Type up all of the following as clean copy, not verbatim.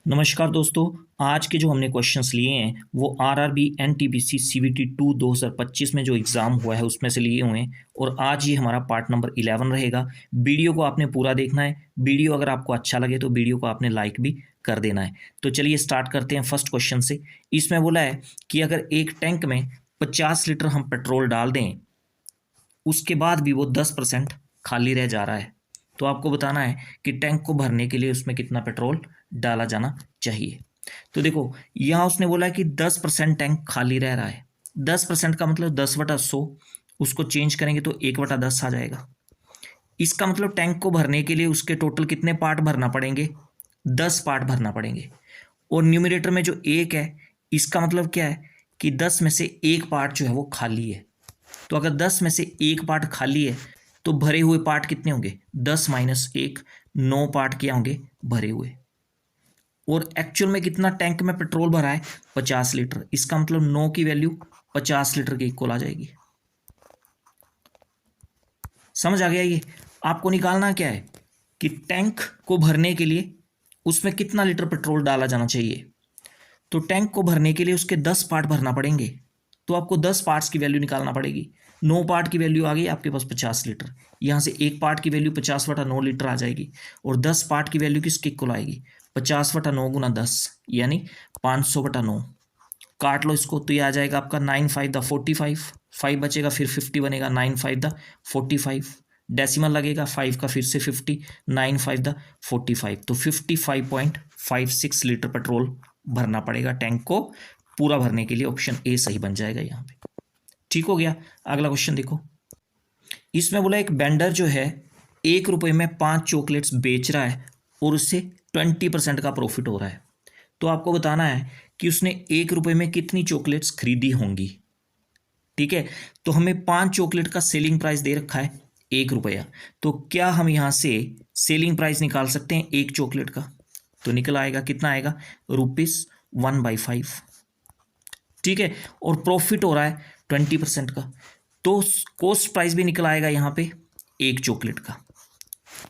नमस्कार दोस्तों। आज के जो हमने क्वेश्चंस लिए हैं वो आरआरबी एनटीपीसी सीवीटी 2 2025 में जो एग्ज़ाम हुआ है उसमें से लिए हुए हैं और आज ये हमारा पार्ट नंबर 11 रहेगा। वीडियो को आपने पूरा देखना है। वीडियो अगर आपको अच्छा लगे तो वीडियो को आपने लाइक भी कर देना है। तो चलिए स्टार्ट करते हैं फर्स्ट क्वेश्चन से। इसमें बोला है कि अगर एक टैंक में 50 लीटर हम पेट्रोल डाल दें, उसके बाद भी वो 10% खाली रह जा रहा है, तो आपको बताना है कि टैंक को भरने के लिए उसमें कितना पेट्रोल डाला जाना चाहिए। तो देखो, यहाँ उसने बोला है कि 10% टैंक खाली रह रहा है। 10% का मतलब 10/100, उसको चेंज करेंगे तो 1/10 आ जाएगा। इसका मतलब टैंक को भरने के लिए उसके टोटल कितने पार्ट भरना पड़ेंगे? 10 पार्ट भरना पड़ेंगे। और न्यूमरेटर में जो एक है, इसका मतलब क्या है कि 10 में से एक पार्ट जो है वो खाली है। तो अगर 10 में से एक पार्ट खाली है तो भरे हुए पार्ट कितने होंगे? 10 - 1, 9 पार्ट क्या होंगे? भरे हुए। और एक्चुअल में कितना टैंक में पेट्रोल भरा है? 50 लीटर। इसका मतलब 9 की वैल्यू 50 लीटर के इक्वल आ जाएगी। समझ आ गया? ये आपको निकालना क्या है कि टैंक को भरने के लिए उसमें कितना लीटर पेट्रोल डाला जाना चाहिए। तो टैंक को भरने के लिए उसके 10 पार्ट भरना पड़ेंगे, तो आपको 10 पार्ट्स की वैल्यू निकालना पड़ेगी। 9 पार्ट की वैल्यू आ गई आपके पास 50 लीटर। यहाँ से एक पार्ट की वैल्यू 50/9 लीटर आ जाएगी और 10 पार्ट की वैल्यू किसके इक्वल आएगी? 50/9 गुना 10 यानी 500/9। काट लो इसको तो ये आ जाएगा आपका 9 5 द 45, 5 बचेगा फिर 50 बनेगा, 9 5 द 45। डेसिमल लगेगा 5 का फिर से 50, 9 5 द 45, तो 55.56 लीटर पेट्रोल भरना पड़ेगा टैंक को पूरा भरने के लिए। ऑप्शन ए सही बन जाएगा यहाँ पे। ठीक हो गया। अगला क्वेश्चन देखो। इसमें बोला एक वेंडर जो है 1 रुपये में 5 चॉकलेट्स बेच रहा है और उससे 20% का प्रॉफिट हो रहा है। तो आपको बताना है कि उसने 1 रुपये में कितनी चॉकलेट्स खरीदी होंगी। ठीक है, तो हमें 5 चॉकलेट का सेलिंग प्राइस दे रखा है 1 रुपया। तो क्या हम यहाँ से सेलिंग प्राइस निकाल सकते हैं एक चॉकलेट का? तो निकल आएगा, कितना आएगा? ₹1/5। ठीक है, और प्रॉफिट हो रहा है 20% का, तो कॉस्ट प्राइस भी निकल आएगा यहाँ पे एक चॉकलेट का।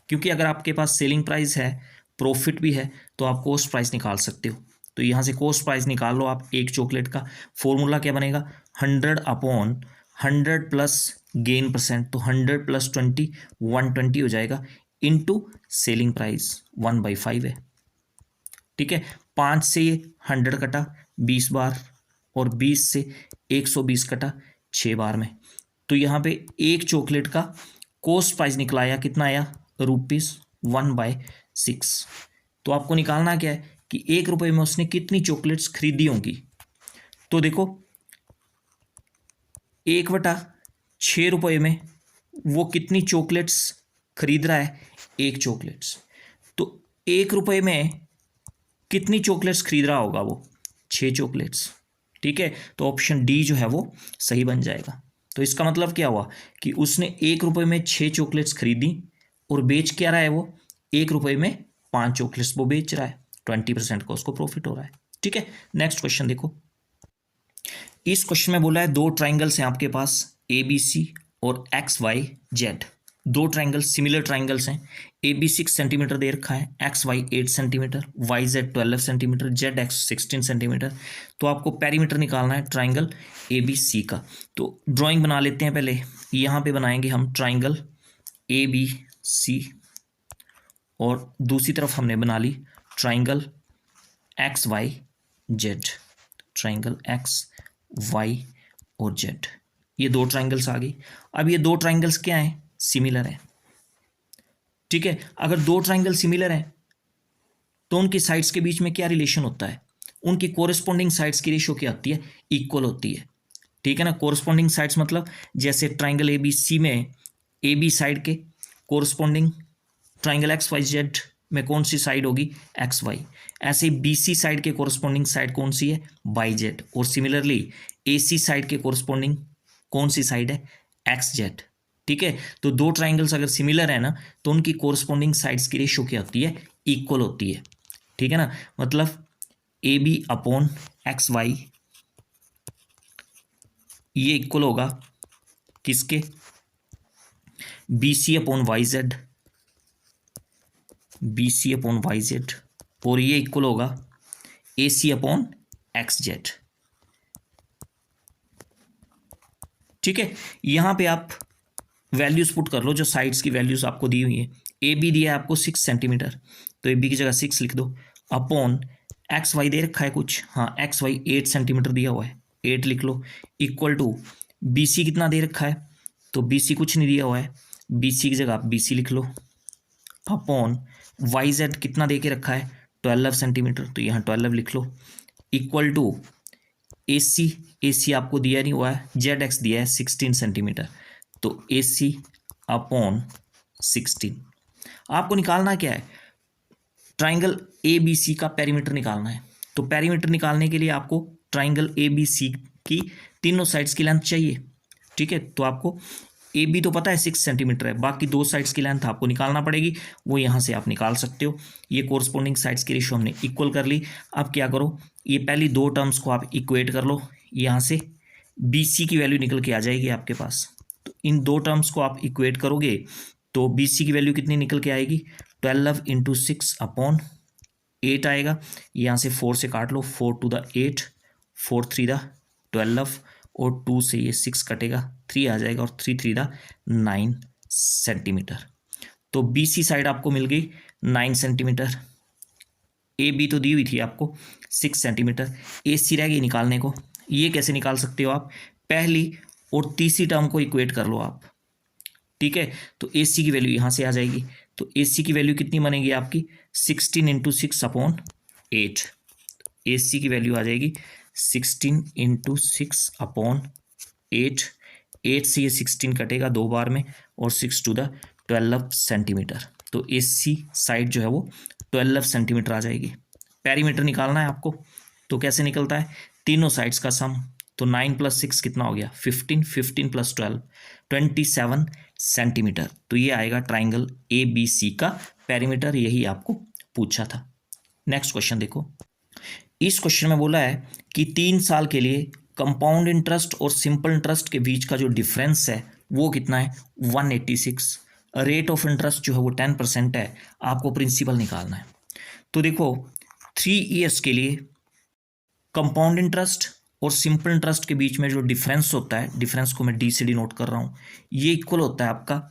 क्योंकि अगर आपके पास सेलिंग प्राइस है, प्रॉफिट भी है, तो आप कॉस्ट प्राइस निकाल सकते हो। तो यहाँ से कॉस्ट प्राइस निकाल लो आप एक चॉकलेट का। फॉर्मूला क्या बनेगा? 100/100 प्लस गेन परसेंट, तो 100 + 20 120 हो जाएगा, इनटू सेलिंग प्राइस 1/5 है। ठीक है, 5 से ये 100 कटा 20 बार और 20 से 120 कटा 6 बार में। तो यहाँ पे एक चॉकलेट का कॉस्ट प्राइस निकला आया, कितना आया? ₹1/6। तो आपको निकालना क्या है कि 1 रुपये में उसने कितनी चॉकलेट्स खरीदी होंगी। तो देखो, 1/6 रुपये में वो कितनी चॉकलेट्स खरीद रहा है? एक चॉकलेट्स। तो 1 रुपये में कितनी चॉकलेट्स खरीद रहा होगा वो? 6 चॉकलेट्स। ठीक है, तो ऑप्शन डी जो है वो सही बन जाएगा। तो इसका मतलब क्या हुआ कि उसने 1 रुपये में 6 चॉकलेट्स खरीदी और बेच क्या रहा है वो? 1 रुपये में 5 चॉकलेट्स वो बेच रहा है। 20% का उसको प्रॉफिट हो रहा है। ठीक है, नेक्स्ट क्वेश्चन देखो। इस क्वेश्चन में बोला है दो ट्राइंगल्स हैं आपके पास, ए बी सी और एक्स वाई जेड। दो ट्राइंगल्स, सिमिलर ट्राइंगल्स हैं। ए बी 6 सेंटीमीटर दे रखा है, X Y 8 centimetre, Y Z 12 centimetre, Z X 16 centimetre. तो आपको पेरीमीटर निकालना है ट्राइंगल ए बी सी का। तो ड्राइंग बना लेते हैं पहले। यहाँ पे बनाएंगे हम ट्राइंगल ए बी सी और दूसरी तरफ हमने बना ली triangle X Y Z. Triangle X Y और जेड, ये दो ट्राइंगल्स आ गई। अब ये दो ट्राइंगल्स क्या हैं? सिमिलर हैं। ठीक है, अगर दो ट्राइंगल सिमिलर हैं तो उनकी साइड्स के बीच में क्या रिलेशन होता है? उनकी कोरिस्पोंडिंग साइड्स की रेशियो क्या होती है? इक्वल होती है। ठीक है ना, कोरिस्पोंडिंग साइड्स मतलब जैसे ट्राइंगल ए बी सी में ए बी साइड के corresponding triangle X Y Z में कौन सी साइड होगी? X Y. ऐसे ही बी सी साइड के कोरिस्पोंडिंग साइड कौन सी है? Y Z. और सिमिलरली ए सी साइड के कोरिस्पोंडिंग कौन सी साइड है? X Z. ठीक है, तो दो ट्राइंगल्स अगर सिमिलर है ना तो उनकी कोरिस्पोंडिंग साइड्स की रेशियो क्या होती है? इक्वल होती है। ठीक है ना, मतलब A B upon X Y ये इक्वल होगा किसके? B C upon Y Z, B C upon Y Z. और ये इक्वल होगा AC अपॉन XZ। ठीक है, यहां पे आप वैल्यूज पुट कर लो, जो साइड्स की वैल्यूज आपको दी हुई है। AB दिया है आपको 6 सेंटीमीटर, तो AB की जगह 6 लिख दो, अपॉन XY दे रखा है कुछ, हाँ XY 8 सेंटीमीटर दिया हुआ है, 8 लिख लो, इक्वल टू BC कितना दे रखा है, तो BC कुछ नहीं दिया हुआ है, BC की जगह BC लिख लो, अपॉन YZ कितना दे के रखा है 12 सेंटीमीटर, तो यहाँ 12 लिख लो, इक्वल टू AC आपको दिया नहीं हुआ है, ZX दिया है 16 सेंटीमीटर, तो AC अपॉन 16। आपको निकालना क्या है, ट्राइंगल ABC का पेरीमीटर निकालना है। तो पेरीमीटर निकालने के लिए आपको ट्राइंगल ABC की तीनों साइड्स की लेंथ चाहिए। ठीक है, तो आपको AB तो पता है 6 सेंटीमीटर है, बाकी दो साइड्स की लेंथ आपको निकालना पड़ेगी, वो यहाँ से आप निकाल सकते हो। ये कोरस्पोंडिंग साइड्स की रेशियो हमने इक्वल कर ली। अब क्या करो, ये पहली दो टर्म्स को आप इक्वेट कर लो, यहाँ से BC की वैल्यू निकल के आ जाएगी आपके पास। तो इन दो टर्म्स को आप इक्वेट करोगे तो BC की वैल्यू कितनी निकल के आएगी, 12 इंटू 6 अपॉन 8 आएगा। यहाँ से 4 से काट लो, 4 टू द 8, 4 3 द 12, और 2 से ये 6 कटेगा, 3 आ जाएगा, और 3 3 द 9 सेंटीमीटर। तो BC साइड आपको मिल गई 9 सेंटीमीटर, AB तो दी हुई थी आपको 6 सेंटीमीटर, AC रह गई निकालने को। ये कैसे निकाल सकते हो आप, पहली और तीसरी टर्म को इक्वेट कर लो आप। ठीक है, तो AC की वैल्यू यहाँ से आ जाएगी, तो AC की वैल्यू कितनी बनेगी आपकी, 16 इंटू 6 अपॉन 8। AC की वैल्यू आ जाएगी 16 इंटू 6 अपॉन 8। 8 से ये 16 कटेगा दो बार में, और 6 टू द 12 सेंटीमीटर। तो AC साइड जो है वो 12 सेंटीमीटर आ जाएगी। पेरीमीटर निकालना है आपको, तो कैसे निकलता है, तीनों साइड्स का सम, तो 9 + 6 कितना हो गया 15, 15 + 12 27 सेंटीमीटर। तो ये आएगा ट्राइंगल ABC का पेरीमीटर, यही आपको पूछा था। नेक्स्ट क्वेश्चन देखो, इस क्वेश्चन में बोला है कि 3 साल के लिए कंपाउंड इंटरेस्ट और सिंपल इंटरेस्ट के बीच का जो डिफरेंस है वो कितना है, 186। रेट ऑफ इंटरेस्ट जो है वो 10% है, आपको प्रिंसिपल निकालना है। तो देखो 3 ईयर्स के लिए कंपाउंड इंटरेस्ट और सिंपल इंटरेस्ट के बीच में जो डिफरेंस होता है, डिफरेंस को मैं D से डिनोट कर रहा हूँ, ये इक्वल होता है आपका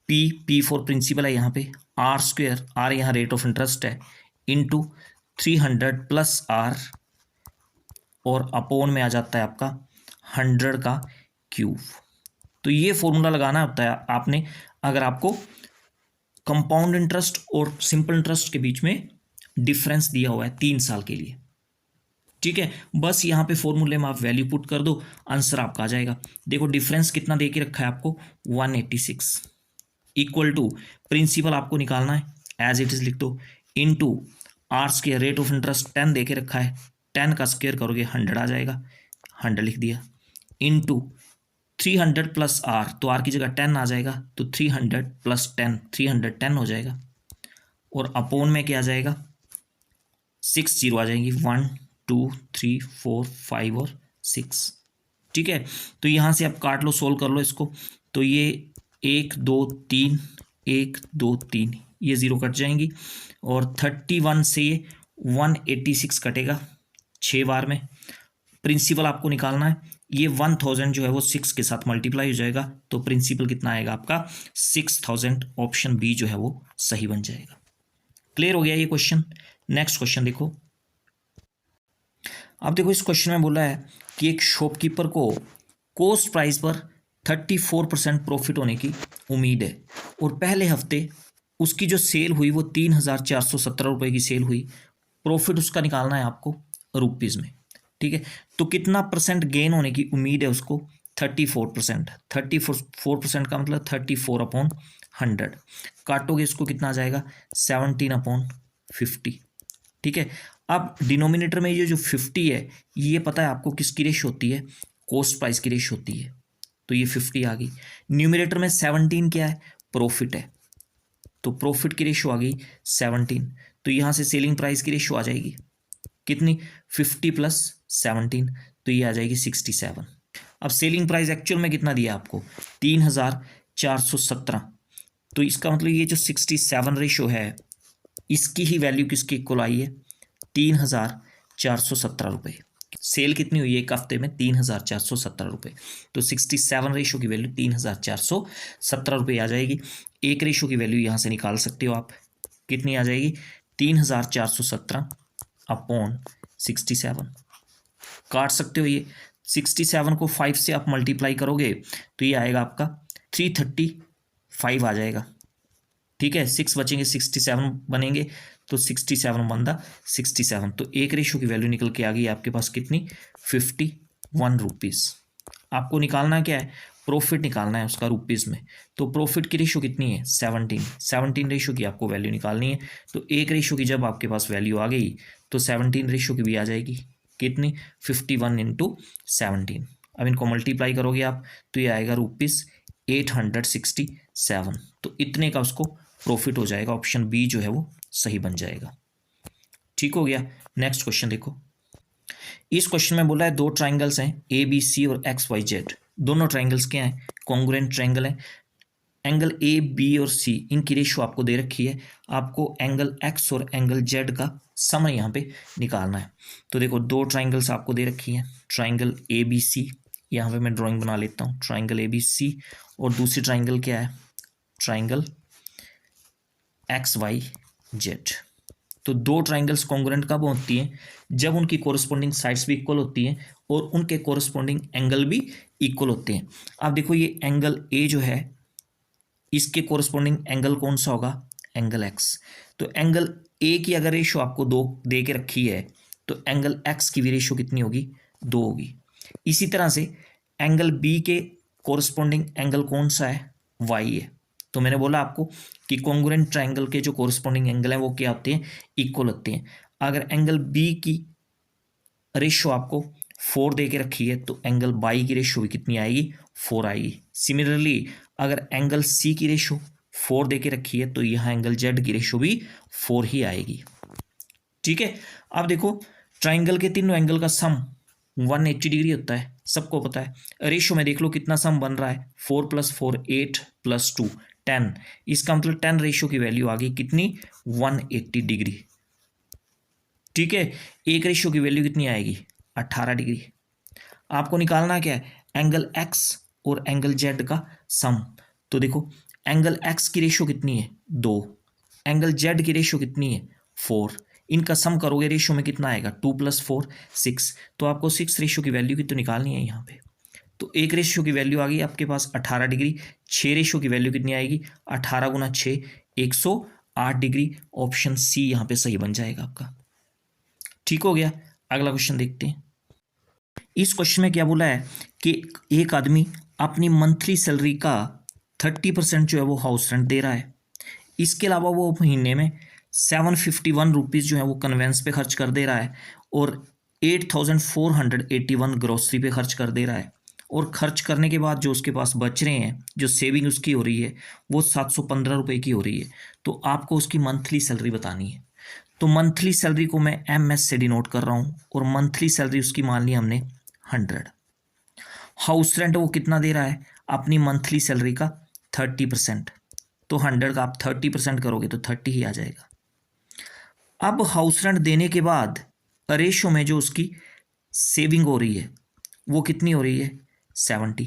P फॉर प्रिंसिपल है यहाँ पे, R², R यहाँ रेट ऑफ इंटरेस्ट है, इंटू 300 + R, और अपॉन में आ जाता है आपका 100 का क्यूब। तो ये फॉर्मूला लगाना होता है आपने, अगर आपको कंपाउंड इंटरेस्ट और सिंपल इंटरेस्ट के बीच में डिफरेंस दिया हुआ है 3 साल के लिए। ठीक है, बस यहाँ पे फॉर्मूले में आप वैल्यू पुट कर दो, आंसर आपका आ जाएगा। देखो डिफरेंस कितना दे के रखा है आपको, 186, इक्वल टू प्रिंसिपल आपको निकालना है, एज इट इज लिख दो, into R², rate of interest 10 दे के रखा है, 10 का स्क्वायर करोगे 100 आ जाएगा, 100 लिख दिया, इनटू 300 + R, तो R की जगह 10 आ जाएगा, तो 300 + 10, 310 हो जाएगा, और अपॉन में क्या आ जाएगा, 6 जीरो आ जाएंगी, 1 2 3 4 5 और 6। ठीक है, तो यहाँ से आप काट लो, सोल्व कर लो इसको, तो ये 1 2 3 1 2 3 ये 0 कट जाएंगी, और 31 से ये 186 कटेगा 6 बार में। प्रिंसिपल आपको निकालना है, ये 1000 जो है वो 6 के साथ मल्टीप्लाई हो जाएगा, तो प्रिंसिपल कितना आएगा आपका 6000, ऑप्शन B जो है वो सही बन जाएगा। क्लियर हो गया ये क्वेश्चन। नेक्स्ट क्वेश्चन देखो, अब देखो इस क्वेश्चन में बोला है कि एक शॉपकीपर को कॉस्ट प्राइस पर 34% प्रॉफिट होने की उम्मीद है, और पहले हफ्ते उसकी जो सेल हुई वो 3417 रुपये की सेल हुई। प्रॉफिट उसका निकालना है आपको रुपीज़ में। ठीक है, तो कितना परसेंट गेन होने की उम्मीद है उसको, 34%। 34% का मतलब 34/100, काटोगे इसको कितना आ जाएगा, 17/50। ठीक है, अब डिनोमिनेटर में ये जो 50 है, ये पता है आपको किसकी रेशियो होती है, कॉस्ट प्राइस की रेशियो होती है, तो ये 50 आ गई। न्यूमिनेटर में 17 क्या है, प्रॉफिट है, तो प्रॉफिट की रेशियो आ गई 17, तो यहाँ से सेलिंग प्राइस की रेशियो आ जाएगी कितनी, 50 + 17, तो ये आ जाएगी 67। अब सेलिंग प्राइस एक्चुअल में कितना दिया आपको, 3417, तो इसका मतलब ये जो 67 रेशियो है, इसकी ही वैल्यू किसके इक्वल आई है, 3000 ₹3,417। सेल कितनी हुई है एक हफ्ते में? ₹3,417। तो 67 रेशो की वैल्यू ₹3,417 आ जाएगी। एक रेशो की वैल्यू यहाँ से निकाल सकते हो आप, कितनी आ जाएगी? 3,417 अपॉन 67। काट सकते हो ये। 67 को 5 से आप मल्टीप्लाई करोगे तो ये आएगा आपका 335 आ जाएगा। ठीक है, 6 बचेंगे, 67 बनेंगे, तो 67 बनता 67। तो एक रेशो की वैल्यू निकल के आ गई आपके पास कितनी? 51 रुपीज़। आपको निकालना क्या है? प्रॉफिट निकालना है उसका रुपीज़ में। तो प्रॉफिट की रेशो कितनी है? 17 रेशो की आपको वैल्यू निकालनी है। तो एक रेशो की जब आपके पास वैल्यू आ गई तो 17 रेशो की भी आ जाएगी। कितनी? 51 इंटू 17। अब इनको मल्टीप्लाई करोगे आप तो ये आएगा ₹867। तो इतने का उसको प्रॉफिट हो जाएगा। ऑप्शन बी जो है वो सही बन जाएगा। ठीक हो गया। नेक्स्ट क्वेश्चन देखो। इस क्वेश्चन में बोला है दो ट्राइंगल्स हैं ए बी सी और एक्स वाई जेड। दोनों ट्राइंगल्स क्या हैं? कॉन्ग्रुएंट ट्राइंगल है। एंगल ए बी और सी इनकी रेशो आपको दे रखी है। आपको एंगल एक्स और एंगल जेड का सम यहाँ पे निकालना है। तो देखो दो ट्राइंगल्स आपको दे रखी हैं, ट्राइंगल ए बी सी। यहाँ पे मैं ड्राइंग बना लेता हूँ, ट्राइंगल ए बी सी। और दूसरी ट्राइंगल क्या है? Triangle X Y Z. तो दो ट्राइंगल्स कॉन्ग्रुएंट कब होती हैं? जब उनकी कोरस्पॉन्डिंग साइड्स भी इक्वल होती हैं और उनके कोरस्पॉन्डिंग एंगल भी इक्वल होते हैं। अब देखो ये एंगल ए जो है इसके कोरस्पॉन्डिंग एंगल कौन सा होगा? Angle x. तो एंगल ए की अगर रेशो आपको 2 दे के रखी है तो एंगल एक्स की भी रेशो कितनी होगी? 2 होगी। इसी तरह से एंगल बी के कोरस्पॉन्डिंग एंगल कौन सा है? वाई है। तो मैंने बोला आपको कि कॉन्ग्रुएंट ट्राइंगल के जो कोरस्पॉन्डिंग एंगल हैं वो क्या होते हैं? इक्वल होते हैं। अगर एंगल बी की रेशो आपको 4 दे के रखी है तो एंगल बाई की रेशो भी कितनी आएगी? 4 आएगी। सिमिलरली अगर एंगल सी की रेशो 4 दे के रखी है तो यहाँ एंगल जेड की रेशो भी 4 ही आएगी। ठीक है। अब देखो ट्राइंगल के तीनों एंगल का सम 180 डिग्री होता है, सबको पता है। रेशो में देख लो कितना सम बन रहा है, 4 + 4 8 + 2 10। इसका मतलब 10 रेशो की वैल्यू आ गई कितनी? 180 डिग्री। ठीक है। एक रेशो की वैल्यू कितनी आएगी? 18 डिग्री। आपको निकालना क्या है? एंगल एक्स और एंगल जेड का सम। तो देखो एंगल एक्स की रेशो कितनी है? 2। एंगल जेड की रेशो कितनी है? 4। इनका सम करोगे रेशो में कितना आएगा? 2 + 4 6। तो आपको 6 रेशो की वैल्यू की तो निकालनी है यहाँ पे। तो एक रेशो की वैल्यू आ गई आपके पास 18 डिग्री। 6 रेशो की वैल्यू कितनी आएगी? 18 × 6 108 डिग्री। ऑप्शन सी यहाँ पे सही बन जाएगा आपका। ठीक हो गया। अगला क्वेश्चन देखते हैं। इस क्वेश्चन में क्या बोला है कि एक आदमी अपनी मंथली सैलरी का 30% जो है वो हाउस रेंट दे रहा है। इसके अलावा वो महीने में 751 रुपीज़ जो है वो कन्वेंस पे खर्च कर दे रहा है और 8481 ग्रोसरी पे खर्च कर दे रहा है। और खर्च करने के बाद जो उसके पास बच रहे हैं, जो सेविंग उसकी हो रही है वो 715 रुपये की हो रही है। तो आपको उसकी मंथली सैलरी बतानी है। तो मंथली सैलरी को मैं MS से डिनोट कर रहा हूँ और मंथली सैलरी उसकी मान ली हमने 100। हाउस रेंट वो कितना दे रहा है? अपनी मंथली सैलरी का 30%। तो 100 का आप 30% करोगे तो 30 ही आ जाएगा। अब हाउस रेंट देने के बाद रेशो में जो उसकी सेविंग हो रही है वो कितनी हो रही है? 70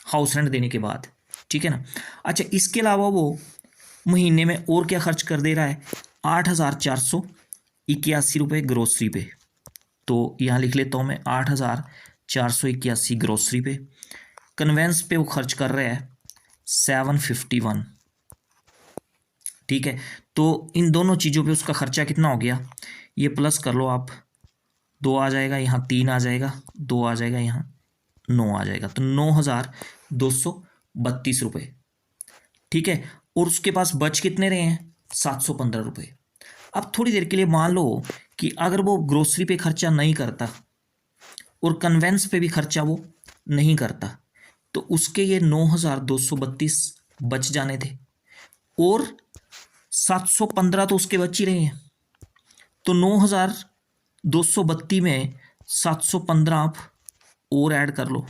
हाउस रेंट देने के बाद। ठीक है ना। अच्छा, इसके अलावा वो महीने में और क्या खर्च कर दे रहा है? 8481 रुपये ग्रोसरी पे। तो यहाँ लिख लेता हूँ मैं 8481 ग्रोसरी पे। कन्वेंस पे वो खर्च कर रहा है 751। ठीक है। तो इन दोनों चीज़ों पे उसका खर्चा कितना हो गया? ये प्लस कर लो आप, 2 आ जाएगा, यहाँ 3 आ जाएगा, 2 आ जाएगा, यहाँ 9 आ जाएगा। तो 9232 रुपये। ठीक है। और उसके पास बच कितने रहे हैं? 715 रुपये। अब थोड़ी देर के लिए मान लो कि अगर वो ग्रोसरी पे खर्चा नहीं करता और कन्वेंस पे भी खर्चा वो नहीं करता तो उसके ये 9232 बच जाने थे और 715 तो उसके बच ही रहे हैं। तो 9232 में 715 आप और ऐड कर लो,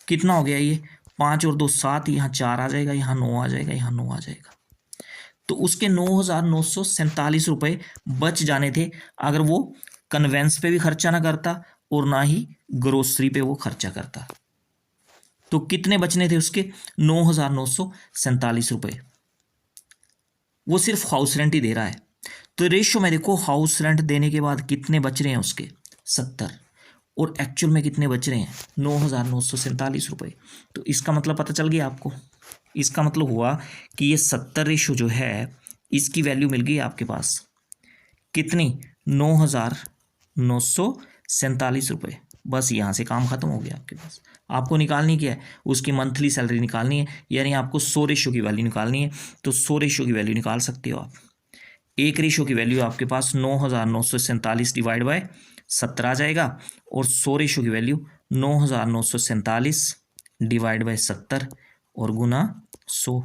कितना हो गया ये? 5 और 2 7, यहाँ 4 आ जाएगा, यहाँ 9 आ जाएगा, यहाँ 9 आ जाएगा। तो उसके 9947 रुपये बच जाने थे अगर वो कन्वेंस पे भी खर्चा ना करता और ना ही ग्रोसरी पे वो खर्चा करता। तो कितने बचने थे उसके? 9,947 रुपये। वो सिर्फ हाउस रेंट ही दे रहा है। तो रेशियो में देखो, हाउस रेंट देने के बाद कितने बच रहे हैं उसके? 70। और एक्चुअल में कितने बच रहे हैं? 9,947 रुपये। तो इसका मतलब पता चल गया आपको। इसका मतलब हुआ कि ये 70 रेशियो जो है इसकी वैल्यू मिल गई आपके पास कितनी? 9,947 रुपये। बस यहाँ से काम खत्म हो गया आपके पास। आपको निकालनी क्या है? उसकी मंथली सैलरी निकालनी है, यानी आपको 100 रेशियो की वैल्यू निकालनी है। तो 100 रेशियो की वैल्यू निकाल सकते हो आप। एक रेशियो की वैल्यू आपके पास 9,947 डिवाइड बाय 70 आ जाएगा, और 100 रेशियो की वैल्यू 9,947 डिवाइड बाय 70 और गुना 100।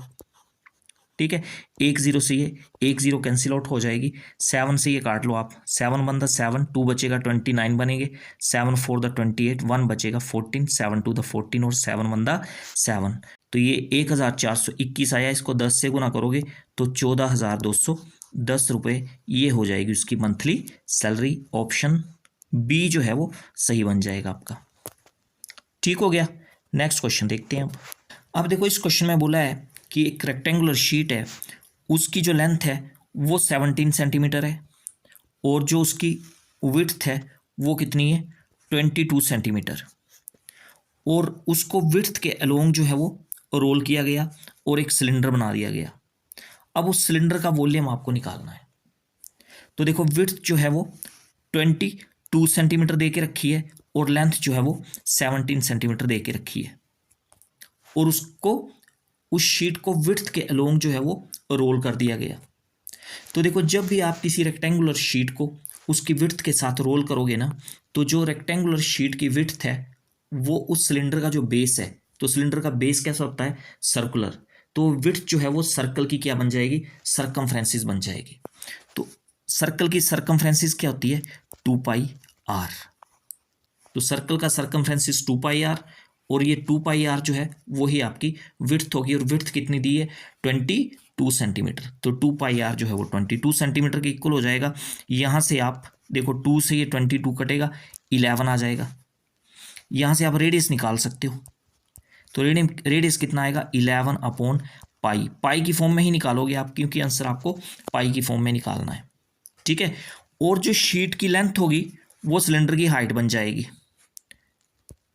ठीक है, 1 0 से ये 1 0 कैंसिल आउट हो जाएगी। 7 से ये काट लो आप, 7 1 7, 2 बचेगा 29 बनेंगे, 7 4 28, 1 बचेगा 14, 7 2 14 और 7 1 7। तो ये 1,421 आया। इसको 10 से गुना करोगे तो 14,210 रुपये ये हो जाएगी उसकी मंथली सैलरी। ऑप्शन बी जो है वो सही बन जाएगा आपका। ठीक हो गया। नेक्स्ट क्वेश्चन देखते हैं अब देखो, इस क्वेश्चन में बोला है कि एक रेक्टेंगुलर शीट है, उसकी जो लेंथ है वो 17 सेंटीमीटर है, और जो उसकी विड्थ है वो कितनी है? 22 सेंटीमीटर। और उसको विड्थ के अलोंग जो है वो रोल किया गया और एक सिलेंडर बना दिया गया। अब उस सिलेंडर का वॉल्यूम आपको निकालना है। तो देखो, विड्थ जो है वो 22 सेंटीमीटर दे के रखी है और लेंथ जो है वो 17 सेंटीमीटर दे के रखी है, और उसको उस शीट को विड्थ के अलोंग जो है वो रोल कर दिया गया। तो देखो, जब भी आप किसी रेक्टेंगुलर शीट को उसकी विड्थ के साथ रोल करोगे ना, तो जो रेक्टेंगुलर शीट की विड्थ है वो उस सिलेंडर का जो बेस है, तो सिलेंडर का बेस कैसा होता है? सर्कुलर। तो विड्थ जो है वो सर्कल की क्या बन जाएगी? सरकमफ्रेंसिस बन जाएगी। तो सर्कल की सरकमफ्रेंसिस क्या होती है? 2πr। तो सर्कल का सरकमफ्रेंसिस 2πr, और ये 2πr जो है वही आपकी विड्थ होगी, और विड्थ कितनी दी है? 22 सेंटीमीटर। तो 2πr जो है वो 22 सेंटीमीटर के इक्वल हो जाएगा। यहाँ से आप देखो, 2 से ये 22 कटेगा, 11 आ जाएगा। यहाँ से आप रेडियस निकाल सकते हो। तो रेडियस कितना आएगा? 11/पाई। पाई की फॉर्म में ही निकालोगे आप, क्योंकि आंसर आपको पाई की फॉर्म में निकालना है। ठीक है, और जो शीट की लेंथ होगी वो सिलेंडर की हाइट बन जाएगी।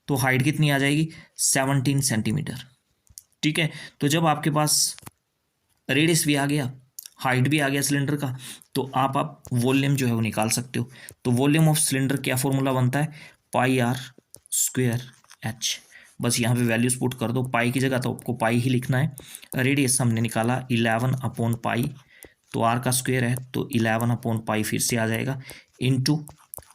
तो हाइट कितनी आ जाएगी? 17 सेंटीमीटर। ठीक है, तो जब आपके पास रेडियस भी आ गया, हाइट भी आ गया सिलेंडर का, तो आप वॉल्यूम जो है वो निकाल सकते हो। तो वॉल्यूम ऑफ सिलेंडर क्या फॉर्मूला बनता है? πr²h। बस यहाँ पे वैल्यूज पुट कर दो। पाई की जगह तो आपको पाई ही लिखना है। रेडियस हमने निकाला 11/पाई, तो r का स्क्वायर है तो 11/पाई फिर से आ जाएगा, इनटू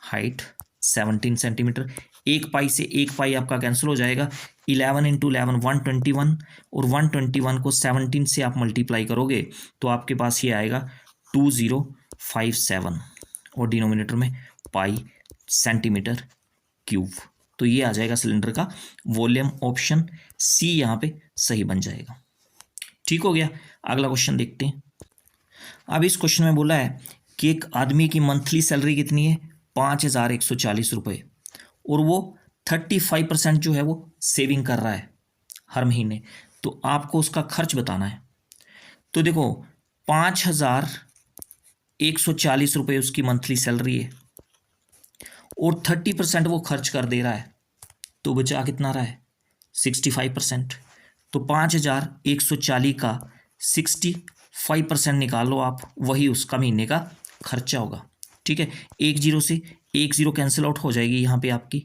हाइट 17 सेंटीमीटर। एक पाई से एक पाई आपका कैंसिल हो जाएगा। 11 × 11 121, और 121 को 17 से आप मल्टीप्लाई करोगे तो आपके पास ये आएगा 2057, और डिनोमिनेटर में पाई सेंटीमीटर क्यूब। तो ये आ जाएगा सिलेंडर का वॉल्यूम। ऑप्शन सी यहाँ पे सही बन जाएगा। ठीक हो गया। अगला क्वेश्चन देखते हैं। अब इस क्वेश्चन में बोला है कि एक आदमी की मंथली सैलरी कितनी है? 5,140 रुपये, और वो 35% जो है वो सेविंग कर रहा है हर महीने। तो आपको उसका खर्च बताना है। तो देखो, 5,140 रुपये उसकी मंथली सैलरी है, और 30% वो खर्च कर दे रहा है, तो बचा कितना रहा है? 65%। तो 5,140 का 65% निकालो आप, वही उसका महीने का खर्चा होगा। ठीक है, 1 0 से 1 0 कैंसिल आउट हो जाएगी यहाँ पे आपकी,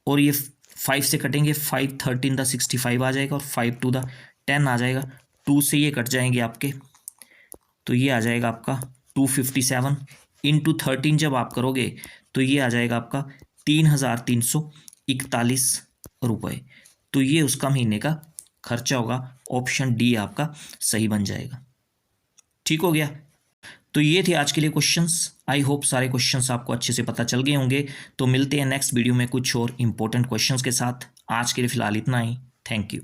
और ये 5 से कटेंगे, 5 13 दा 65 आ जाएगा, और 5 2 दा 10 आ जाएगा। 2 से ये कट जाएंगे आपके, तो ये आ जाएगा आपका 257 इंटू 13 जब आप करोगे तो ये आ जाएगा आपका 3,341 रुपये। तो ये उसका महीने का खर्चा होगा। ऑप्शन डी आपका सही बन जाएगा। ठीक हो गया। तो ये थे आज के लिए क्वेश्चंस। आई होप सारे क्वेश्चंस आपको अच्छे से पता चल गए होंगे। तो मिलते हैं नेक्स्ट वीडियो में कुछ और इंपॉर्टेंट क्वेश्चंस के साथ। आज के लिए फिलहाल इतना ही। Thank you.